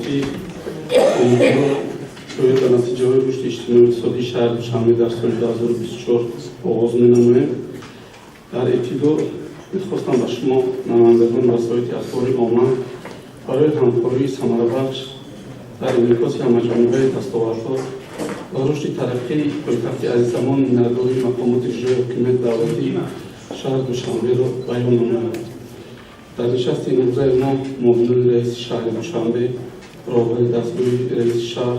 دعوتی شاید در نتیجه های رشد اجتماعی اقتصادی شهر دوشنبه در سال 2024 آغاز می‌نمایم. در ابتدا می‌خواستم به شما نمایندگان وسایط اخبار عامه برای همکاری ثمره‌بخش در انعکاس همه‌جانبه دستاوردها و رشد ترقی پایتخت عزیزمان نردبانی مقامات اجرایی حکومت دولتی شهر دوشنبه را بیان نمایم. در نشست امروزه ما معاون رئیس شهر دوشنبه، راهبر دستگاه رئیس شهر،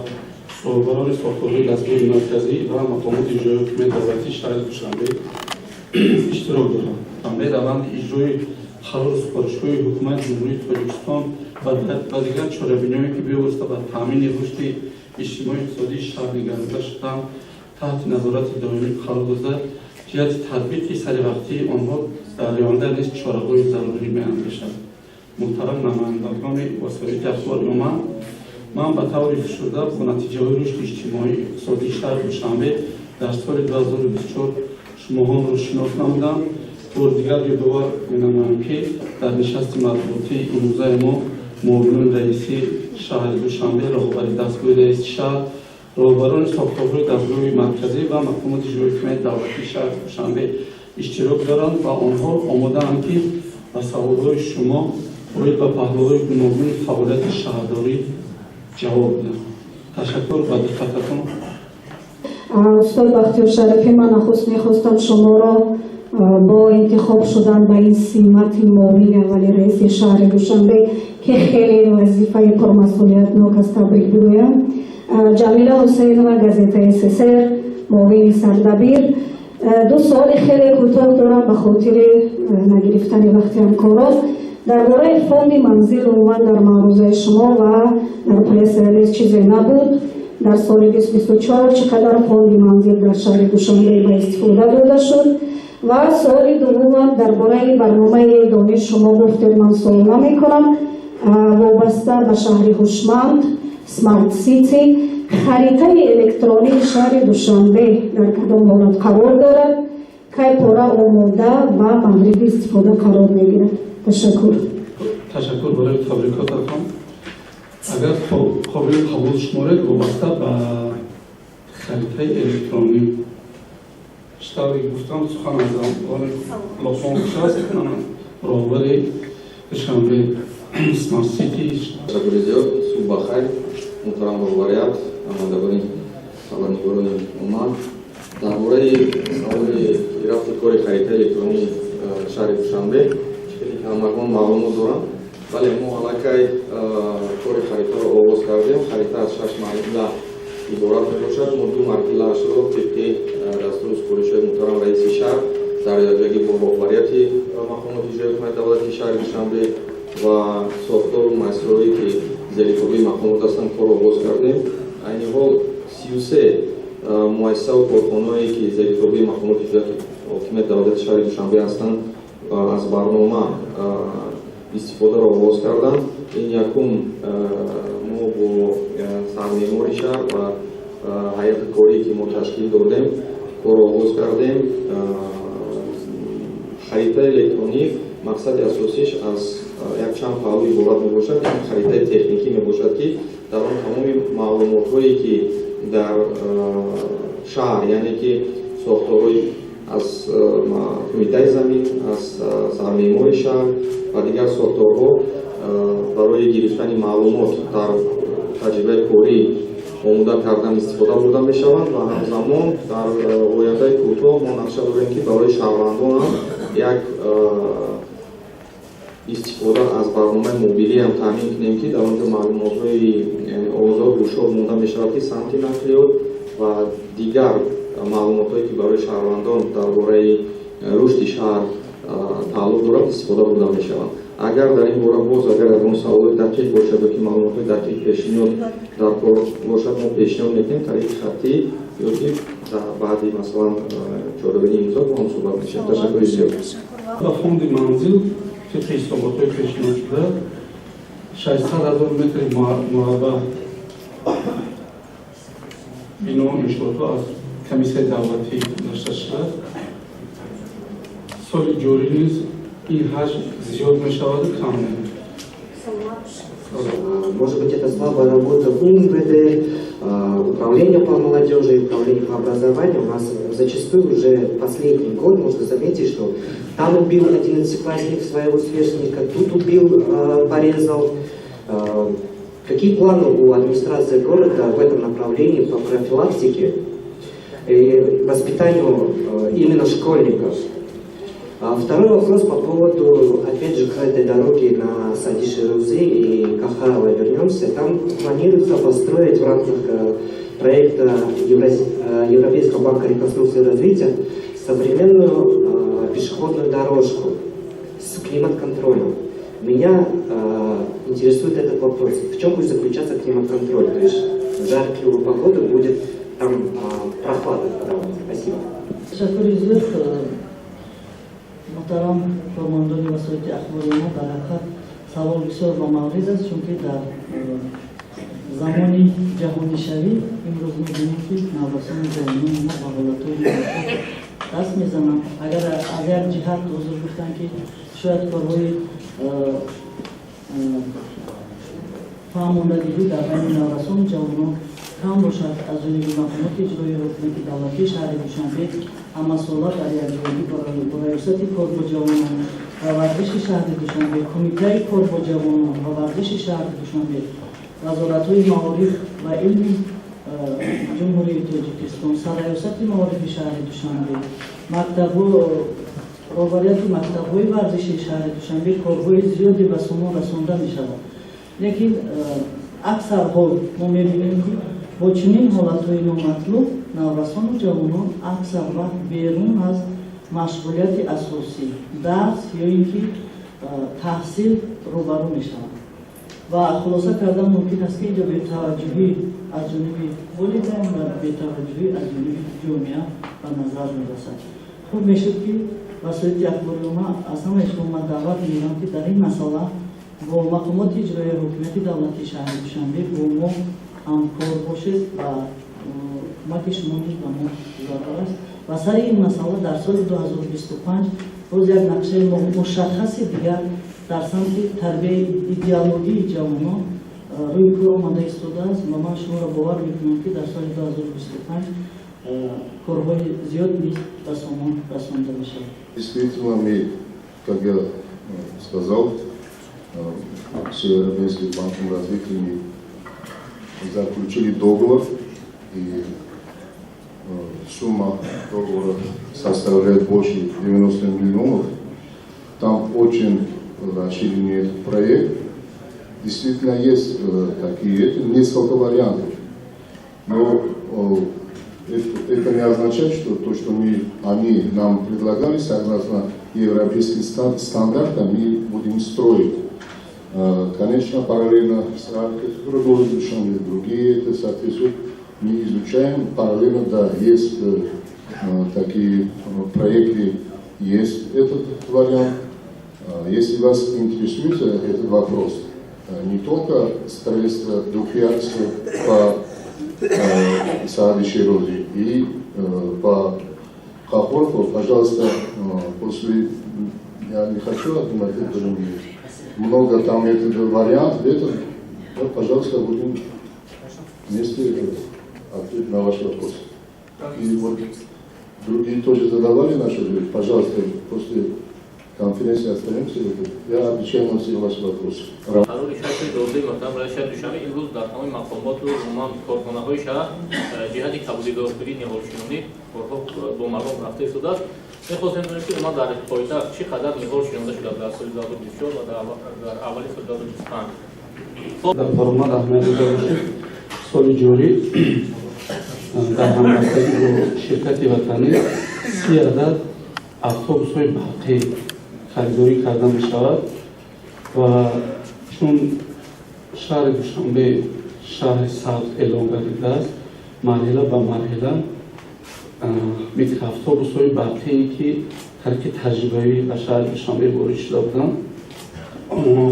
راهبران ساختارهای دستگاه مرکزی و مقامات اجرایی حکومت دولتی شهر دوشنبه اشتراک دارند. همه روند اجرای قرار سفارش‌های حکومت جمهوری تاجیکستان و دیگر چاره‌بینی‌هایی که بواسطه به تامین رشد اجتماعی اقتصادی شهر نگرانده شدند تحت نظارت دائمی قرار داده جهت تطبیق سریع‌وقتی آنها در آینده نیز چاره‌های ضروری می‌اندیشد. محترم نمایندگان وسایط اخبار عامه، من به طور فشرده با نتیجه‌های رشد اجتماعی اقتصادی شهر دوشنبه در سال 2024 شماها را شناخت نمودم. بار دیگر یادآور می‌نمایم که در نشست مطبوعاتی امروزه ما معاون رئیس شهر دوشنبه، راهبر دستگاه رئیس شهر، راهبران ساختارهای دستگاه مرکزی و مقامات اجرایی حکومت دولتی شهر دوشنبه اشتراک دارند و آنها آماده‌اند که به سوال‌های شما باید به پهلوهای گوناگون فعالیت شهرداری جواب دهند. تشکر به دقتتان. استاد بختیار شریفی، من نخست می‌خواستم شما را با انتخاب شدن به این سمت معاون اول رئیس شهر دوشنبه که خیلی وظیفه پرمسئولیتناک است تبریک بگویم. جمیله حسینова گازeta SSR، معاون سردبیر. دو سوال خیلی کوتاه دارم به خاطر نگرفتن وقت همکاران. درباره فوند منزل عموما در معروضه شما و در پرس ریلیز چیزی نبود. در سال 2024 چقدر فوند منزل در شهر دوشنبه به استفاده داده شد؟ و سوال دوم درباره برنامه دانش شما گفتید، من سوال نمی‌کنم، وابسته به شهر هوشمند سمارت سیتی، خریطه الکترونی شهر دوشنبه در کدام حالت قرار دارد؟ کی پورا آماده و مورد استفاده قرار میگیرد؟ تشکر. تشکر برای تبریکاتتان. اگر قابل قبول شمارید وابسته به خریطه الکترونی شتابی گفتم سخن از آن لطفاً شاست کنم راهبر دوشنبه سمارت سیتی. تشکر زیاد. صبح بخیر محترم راهبریت، نمایندگان خبرنگاران عموم. درباره سوال رفت کار خریطه الکترونی شهر دوشنبه چیزی که همگان معلومات دارم، ولی ما علاقه کار خریطه را آغاز کردیم. خریطه از 6 مرحله عبارت میباشد. ما 2 مرحله‌اش را طبق دستور سفارش‌های محترم رئیس شهر در یکجایی با راهبریت مقامات اجرایی حکومت دولتی شهر دوشنبه و ساختار و مسائلی که زیرتابع مقامات هستند کار آغاز کردیم. عین حال 33 مؤسسه و کارخانه‌ای که زیرتابع مقامات اجرایی حکومت دولتی شهر دوشنبه هستند از برنامه استفاده را آغاز کردند. این یکم ما با سرمعماری شهر و هیئت کاری که ما تشکیل دادیم کار آغاز کردیم. خریطه الکترونیک مقصد اساسیش از یک چند پهلو عبارت میباشد. این خریطه تکنیکی میباشد که در آن تمام معلومات‌هایی که در شهر، یعنی که ساختارهای از کمیته زمین، از سرمعماری شهر و دیگر ساختارها برای گرفتن معلومات در تجربه کاری آماده کردن استفاده برده می شوند و همزمان در آینده کوتاه ما نقشه داریم که برای شهروندان هم یک استفاده از برنامه موبیلی هم تامین کنیم که در آنجا معلومات‌های آزاد و شاد مانده می شود که سمت نقلیات و دیگر معلومات‌هایی که برای شهروندان درباره رشد شهر تعلق دارد استفاده برده می شوند. اگر در این باره باز اگر از اون سوال دقیق باشد و که معلومات دقیق پیشنهاد در کار باشد ما پیشنهاد میکنیم طریق خطی یا که بعدی مثلا چاره‌بینی امضا با هم صحبت میشه. تشکر زیاد. و فوند منزل طبق حسابات‌های پیشنهاد شده 600,000 متر مربع بنا انشاءالله از کمیسیون دولتی داشته شده. سال جاری نیز این حجم زیاد می شود کم نمی. Может быть, это слабая работа УМВД, управления по молодежи, управления по образованию. У нас зачастую уже последний год можно заметить, что там убил 11-классник своего сверстника, тут убил, порезал. Какие планы у администрации города в этом направлении по профилактике и воспитанию именно школьников? Второй вопрос по поводу, опять же, к этой дороге на Садиши-Рузы и Кахаева вернемся. Там планируется построить в рамках проекта Европейского банка реконструкции и развития современную пешеходную дорожку с климат-контролем. Меня интересует этот вопрос. В чем будет заключаться климат-контроль? То есть в жаркую погоду будет там прохладно. Спасибо. محترم فرمانداری وسایل اخباری ما در حقیقت سوال بسیار با مورد است، چون که در زمانی جهانی شوی امروز می‌بینیم که نوسان جهانی ما با حالت‌های دست می‌زنند. اگر از یک جهت حضور گفتن که شاید کارهای فرمانداری در بین نوسان جوانان کم باشد، از جانب مقامات اجرایی حکومت دولتی شهر دوشنبه مسئولات در یادگیری با ریاست کار با جوانان و ورزش شهر دوشنبه، کمیته کار با جوانان و ورزش شهر دوشنبه، وزارت‌های معارف و علم جمهوری تاجیکستان، سرریاست معارف شهر دوشنبه، رهبریت مکتب‌های ورزشی شهر دوشنبه کارهای زیادی به سامان رسانده می‌شود. لیکن اکثر حال ما می‌بینیم که با چنین حالت‌های نامطلوب نوسان جوانان اکثر وقت بیرون از مشغولیت اساسی درس یا اینکه تحصیل روبرو میشوند و خلاصه کردن ممکن است که اینجا بی‌توجهی از جانب والدین و بی‌توجهی از جانب جامعه به نظر می‌رسد. خوب میشد که وسایل اخباری ما از همه شما دعوت می‌کنم که در این مسئله با مقامات اجرایی حکومت دولتی شهر دوشنبه با ما همکار باشید و ما که شما نیز با ما گزارش است و سر این مسئله در سال 2025 باز یک نقشه مشخص دیگر در سمت تربیت ایدئولوژی جوانان روی کار آماده ایستاده است و من شما را باور می‌کنم که در سال 2025 کارهای زیاد نیز به سامان رسانده می‌شود. Действительно, мы, как я сказал, с Европейским банком развития мы заключили договор, и сумма договора составляет больше 90 миллионов. Там очень расширенный этот проект. Действительно, есть такие, несколько вариантов. Но это не означает, что то, что они нам предлагали, согласно европейским стандартам, мы будем строить. Конечно, параллельно с архитектурой и другие это соответствует. Мы изучаем параллельно, да, есть такие проекты, есть этот вариант. Если вас интересует этот вопрос, не только строительство двухъярусного по Саадыши-Рузы и по Хапорфу, пожалуйста, после, я не хочу отнимать это время. Много там этот вариант, это, да, пожалуйста, будем вместе ответить на ваш вопрос. И вот другие тоже задавали наши, пожалуйста, после конференции остаемся, я отвечаю на все ваши вопросы. قرار شهر دوزه مثلا شهر دوشنبه امروز در تمام مقامات و عموما کارخانه‌های شهر جهت تبلیغاتی نهالشینی با مردم رفته ایستاده است. می‌خواستم بدونم که ما در پایتخت چقدر نهال شنونده شده در سال 2024 و در اول سال 2025. در فرمان احمد داشت سال جاری در همکاری با شرکت وطنی 30 عدد اتوبوس‌های برقی خریداری کرده می‌شود و چون شهر دوشنبه شهر سبز اعلام گردیده است، مرحله به مرحله автобусҳои барқие ки тарки таҷрибавӣ ба шаҳри Душанбе ворид шуда буданд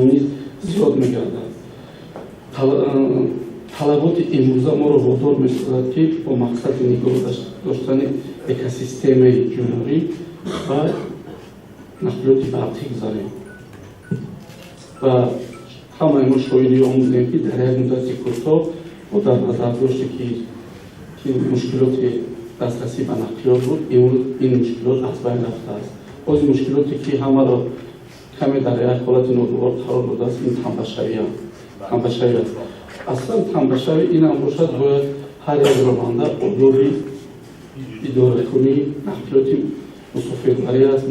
низ зиёд мегардад. талаботи имрӯза моро водор месозад ки бо мақсади нигоҳ доштани экосистемаи ҷумҳурӣ ба нақлиёти барқӣ гузарем ва ҳамаи мо шоҳиди он будем, ки дар як муддати кӯтоҳ мо дар назар доштем, ки мушкилоти дастрасӣ ба нақлиёт буд, имрӯз ин мушкилот аз байн рафтааст. Бози мушкилоте ки ҳамаро каме дар як ҳолати ногувор қарор додааст, ин тамбашавӣ аст. Аслан тамбашавӣ ин ҳам бошад, бояд ҳар як романда одоби идоракунии нақлиёти мусофирбарӣ аст,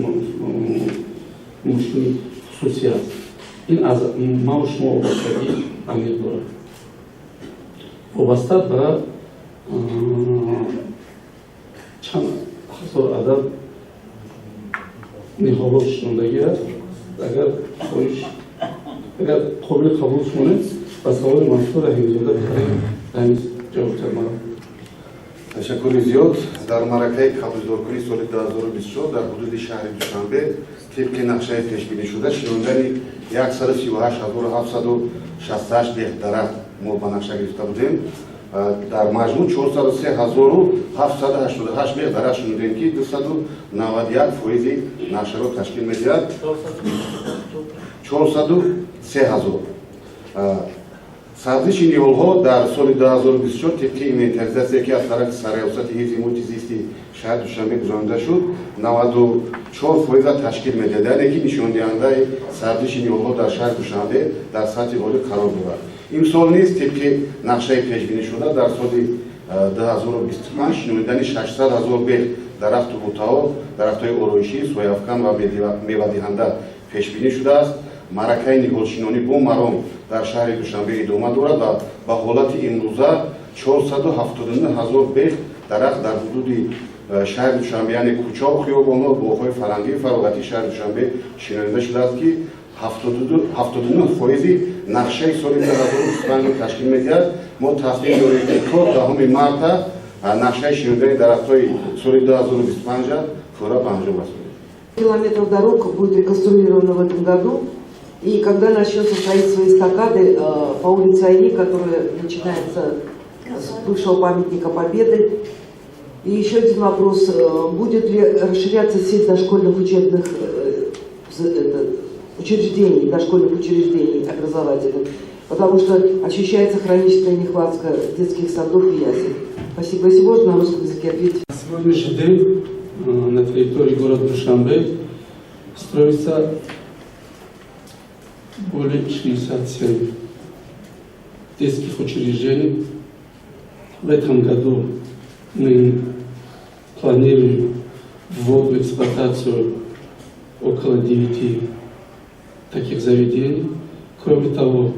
мушкили хусусӣ аст. ин аз ман шумо вобастагӣ амир дорад. Вобаста ба чанд ҳазор адад ниҳолот шунондагӣ аст. Агар қобили қабул шумонед, ба саволи Мансур Раҳимзода бихарем рамиз ҷавоб дадам. Ташаккури зиёд. Дар маъракаи қабулдоркунӣ соли 2024 дар ҳудуди шаҳри Душанбе тибқи нақшаи пешбинишуда шинондани 137768 деҳ дарахт мо ба нақша гирифта будем. Дар маҷмӯъ 403788 деҳ дарахт шинодем, ки 291% нақшаро ташкил медиҳад. 403000. Сабзиши ниҳолҳо дар соли 2024 тибқи инвентаризация, ки аз тарафи Сарриёсати ҳифзи муҳити зисти шаҳри Душанбе гузаронида шуд, 94% ташкил медиҳад, яъне ки нишондиҳандаи сабзиши ниҳолҳо дар шаҳри Душанбе дар сатҳи олӣ қарор бурад. Имсол низ тибқи нақшаи пешбинишуда дар соли 2025 шиномидани 600 000 беғ дарахту бутаҳо, дарахтҳои ороишӣ, сояфкан ва мевадиҳанда пешбинӣ шудааст. Маъракаи ниҳолшинонӣ бо маром дар шаҳри Душанбе идома дорад ва ба ҳолати имрӯза 479 000 беғ дарахт дар ҳудуди шаҳри Душанбе, яъне кӯчаҳо, хиёбонҳо, боғҳои фарҳангии фароғатии шаҳри Душанбе шинонида шудааст, ки 79% нақшаи соли 2025 ташкил медиҳад. Мо тасдиқ дорем, ки 10 марта нақшаи шинодани дарахтҳои соли 2025 пурра ба анҷом расонид. Километров дорог будет реконструировано в этом году. И когда начнется строительство эстакады по улице Айни, которая начинается с бывшего памятника Победы. И еще один вопрос. Будет ли расширяться сеть дошкольных учебных учреждений, дошкольных учреждений образовательных? Потому что ощущается хроническая нехватка детских садов и ясел. Спасибо. Если можно, на русском языке ответить. На сегодняшний день на территории города Душанбе строится более 67 детских учреждений. В этом году мы планируем ввод в эксплуатацию около 9 таких заведений. Кроме того,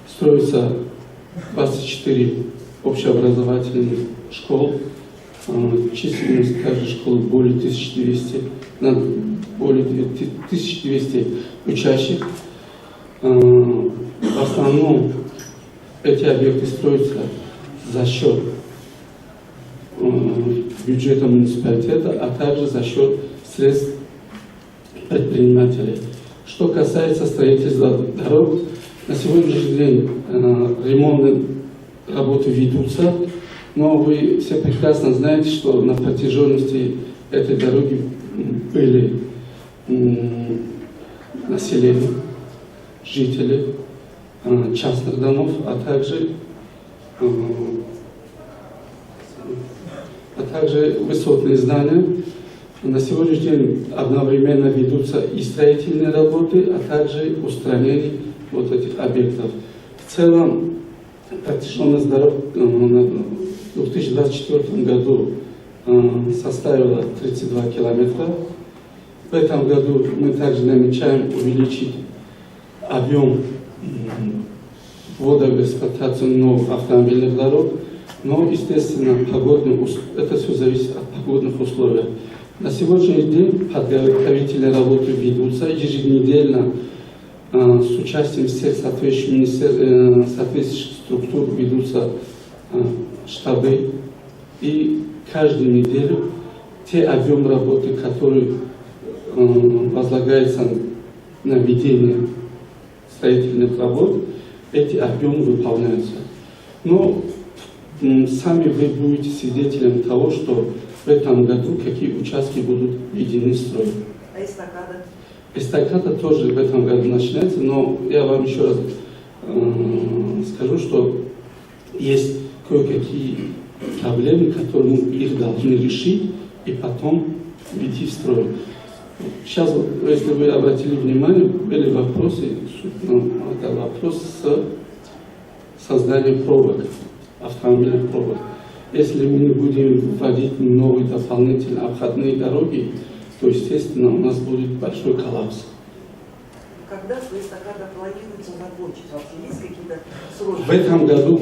строится 24 общеобразовательных школ. Численность каждой школы более 1200, более 1200 учащих. В основном эти объекты строятся за счет бюджета муниципалитета, а также за счет средств предпринимателей. Что касается строительства дорог, на сегодняшний день ремонтные работы ведутся, но вы все прекрасно знаете, что на протяженности этой дороги были население, жители частных домов, а также высотные здания. На сегодняшний день одновременно ведутся и строительные работы, а также устранение вот этих объектов. В целом, протяженность дорог в 2024 году составила 32 километра. В этом году мы также намечаем увеличить объем ввода в эксплуатацию новых автомобильных дорог, но, естественно, это все зависит от погодных условий. На сегодняшний день подготовительные работы ведутся еженедельно с участием всех соответствующих структур, ведутся штабы, и каждую неделю те объемы работы, которые возлагаются на ведение строительных работ, эти объемы выполняются. Но сами вы будете свидетелем того, что в этом году какие участки будут введены в строй. А эстакада? Эстакада тоже в этом году начинается, но я вам еще раз скажу, что есть кое-какие проблемы, которые мы их должны решить и потом ввести в строй. Сейчас, если вы обратили внимание, были вопросы, это вопрос с созданием пробок, автомобильных пробок. Если мы не будем вводить новые дополнительные обходные дороги, то, естественно, у нас будет большой коллапс. Когда свои эстакады планируется закончить? Вообще есть какие-то сроки? В этом году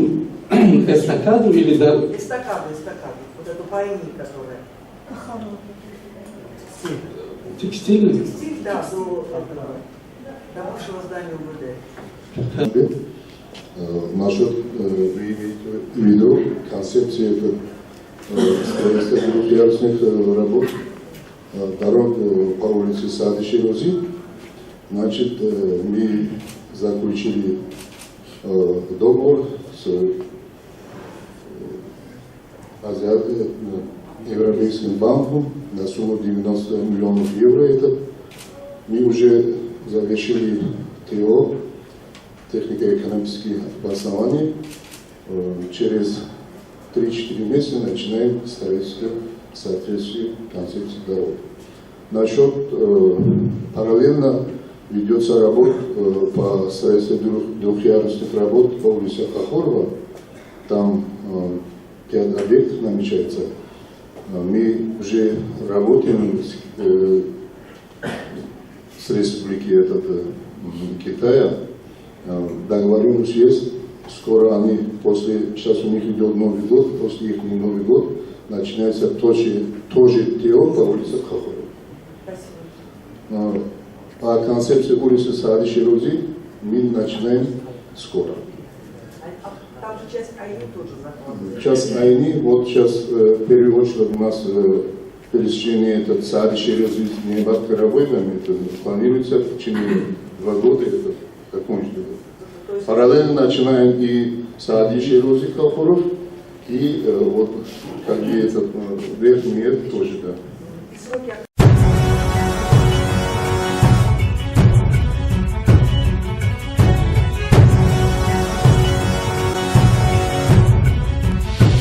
эстакаду или дорогу? Эстакады. Вот эту пайни, которая. Текстильный? Текстиль, да, до бывшего здания УВД. Насчет, вы имеете в виду концепции строительства двухъярусных работ дорог по улице Сады Ширози. Значит, мы заключили договор с Европейским банком на сумму 90 миллионов евро. Мы уже завершили ТО, технико-экономические обоснования. Через 3-4 месяца начинаем строительство в соответствии концепции дорог. Насчет параллельно ведется работа по строительству двухъярусных работ по улице Хохорова. Там 5 объектов намечается. Мы уже работаем с республики Китая. Договоренность есть. Скоро они сейчас у них идет Новый год, после их Новый год начинается тоже ТО по улице Хохорова. Спасибо. По концепции улицы Сады Ширози мы начинаем скоро. Там же часть АИН тоже закладывается. Сейчас АИН, вот сейчас в первую очередь у нас пересечение Сады Ширози с Небат-Карабойгами, это планируется в течение 2 года это закончится. Параллельно начинаем и Сады Ширози Хохоров, и вот как бы этот верхний тоже, да. И сроки